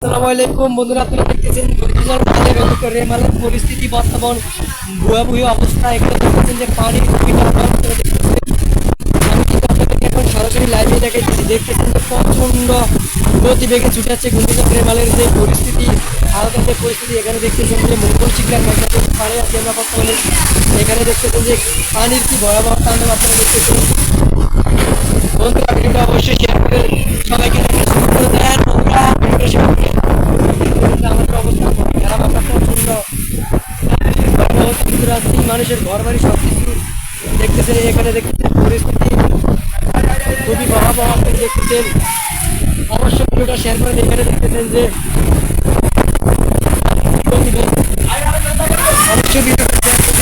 আসসালামু আলাইকুম বন্ধুরা, আপনারা দেখতেছেন ঘূর্ণিঝড় রেমালের পরিস্থিতি বর্তমান ভয়াবহ অবস্থা। এখানে দেখতেছেন যে পানির খুবই টান। আমি কিন্তু আপনাদেরকে এখন সরাসরি লাইভে দেখাইতেছি। দেখতেছেন যে প্রচণ্ড গতিবেগে ছুটে যাচ্ছে ঘূর্ণিঝড় রেমালের যে পরিস্থিতি, ভারতের যে পরিস্থিতি। এখানে দেখতেছেন যে মঙ্গল শিকার পাড়ে আছি আমরা বর্তমানে। এখানে দেখতেছেন যে পানির কি ভয়াবহ তাণ্ডব আপনারা দেখতেছেন। বন্ধুরা ভিডিওটা অবশ্যই শেয়ার করে সবাইকে দেখা শুরু করে দেন। বন্ধুরা ভিডিওটা শেয়ার করে আমাদের অবস্থা খারাপ, আমরা প্রচন্ড মানুষের ঘর বাড়ি সব কিছু দেখতেছেন। এখানে দেখতেছেন পরিস্থিতি খুবই ভয়াবহ আপনি দেখতেছেন। অবশ্যই ভিডিওটা শেয়ার করে এখানে দেখতেছেন যে অবশ্যই ভিডিওটা শেয়ার করে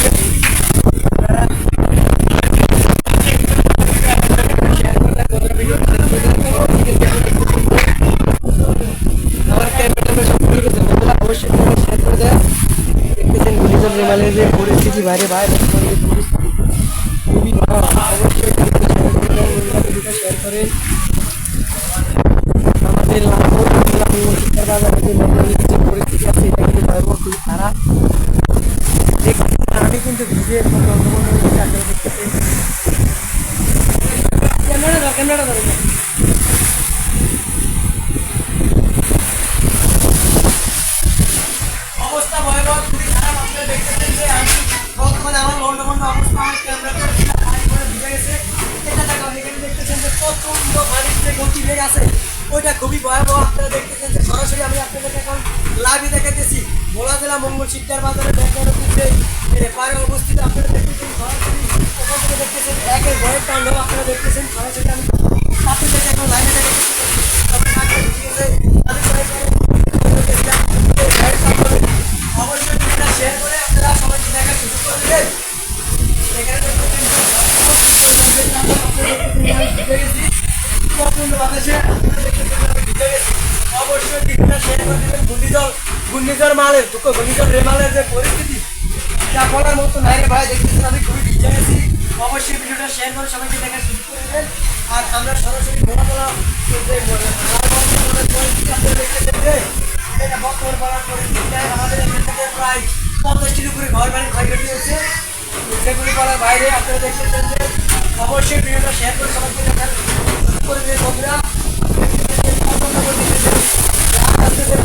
যে পরিস্থিতি বাইরে বাইরে খুবই ভালো। অবশ্যই শেয়ার করে আমাদের শিক্ষার বাজারে যে পরিস্থিতি আছে এটা কিন্তু ভয়াবহ, খুবই খারাপ। আমি কিন্তু ভিজে দেখতেছি। ক্যামেরাটা ধরে অবস্থা ভয়াবহ, খুবই খারাপ। আপনারা দেখতেছেন যে আমি বর্তমানে আমার লন্ডন অবস্থা, আমার ক্যামেরাটা পানি করে ভিজে গেছে। এটা দেখো, এখানে দেখতেছেন যে প্রচন্ড পানির যে গতিবেগ আছে ওইটা খুবই ভয়াবহ। আপনারা দেখতেছেন যে সরাসরি আমি আপনাদেরকে এখন লাইভে দেখাইতেছি ভোলা জেলা মঙ্গল শিকদার বাজারে পারে অবস্থিত। আপনারা দেখতেছেন সরাসরি ওখান থেকে দেখতেছেন একের ভয়ের তাণ্ডব। আপনারা দেখতেছেন সরাসরি আমি আপনাদেরকে এখন লাইভে দেখাইতেছি। অবশ্যই ভিডিওটা শেয়ার করে আপনারা সবাইকে দেখা শুরু করে দেন। এখানে অবশ্যই ভিডিওটা শেয়ার করে দেবেন। ঘূর্ণিঝড় মালের ঘূর্ণিঝড় রেমালের যে পরিস্থিতি যা বলার মতো নাই রে ভাই। দেখতেছেন আমি খুবই ভিজে গেছি। অবশ্যই ভিডিওটা শেয়ার করে সবাইকে দেখা শুরু করে দেবেন। আর আমরা সরাসরি বলা পরিস্থিতি আপনারা দেখতেছেন যে এটা বর্তমান বলার পরিস্থিতি আমাদের এখান থেকে প্রায় 50টির উপরে ঘর বাড়ি ক্ষয়ক্ষতি হয়েছে। সেগুলি বলার বাইরে আপনারা দেখতেছেন যে অবশ্যই ভিডিওটা শেয়ার করে সবাইকে দেখা করে দেবেন। বন্ধুরা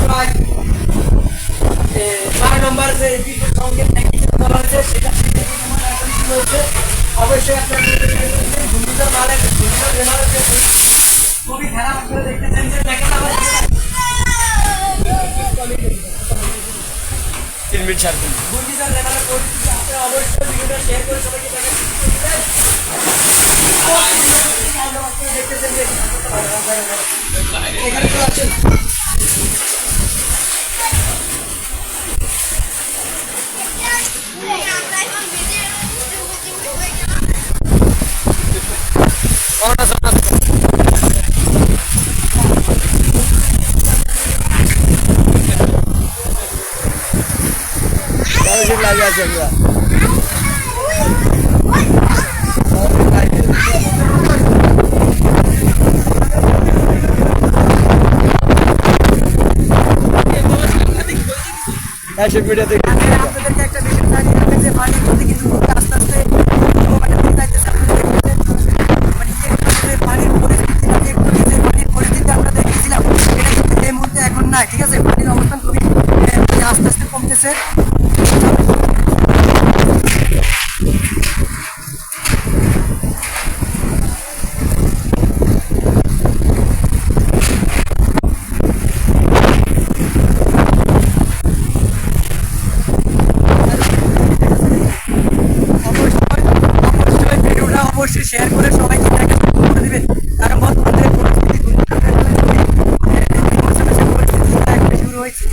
প্রায় 12 নম্বর যে বিদ্যুৎ সঙ্গে বলা হয়েছে সেটা হয়েছে। অবশ্যই আপনারা ঘূর্ণিঝড় মালের ঘূর্ণিঝড় রেমালের যে খুবই খারাপ। আপনারা দেখতেছেন যে দেখেন আমার 3 মিনিট 4 মিনিট ঘূর্ণিঝড় রেমালের পরিস্থিতি। আপনারা অবশ্যই ভিডিওটা শেয়ার করে সবাইকে দেখা দেখতেছেন যে এখানে তো আছেন। লাগে আছে আমরা আপনাদেরকে একটা বিষয় জানিয়ে যে পানির মধ্যে কিন্তু আস্তে আস্তে পানির পরিস্থিতি পানির পরিস্থিতি আমরা দেখেছিলাম এটা কিন্তু এই মুহূর্তে এখন নাই। ঠিক আছে, পানির অবস্থান খুবই আস্তে আস্তে কমতেছে। অবশ্যই শেয়ার করে সবাইকে দেখা শুরু করে দেবেন, কারণ বর্তমানে পরিস্থিতি শুরু হয়েছে।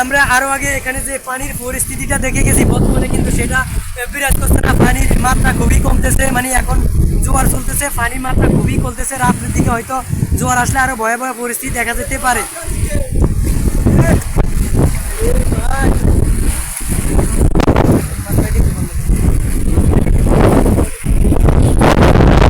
আমরা আরো আগে এখানে যে পানির পরিস্থিতিটা দেখে গেছি, বর্তমানে কিন্তু সেটা বিরাজ করছে না। পানির মাত্রা খুবই কমতেছে, মানে এখন জোয়ার চলতেছে, পানির মাত্রা খুবই কমতেছে। রাত্রের দিকে হয়তো জোয়ার আসলে আরো ভয়াবহ পরিস্থিতি দেখা যেতে পারে।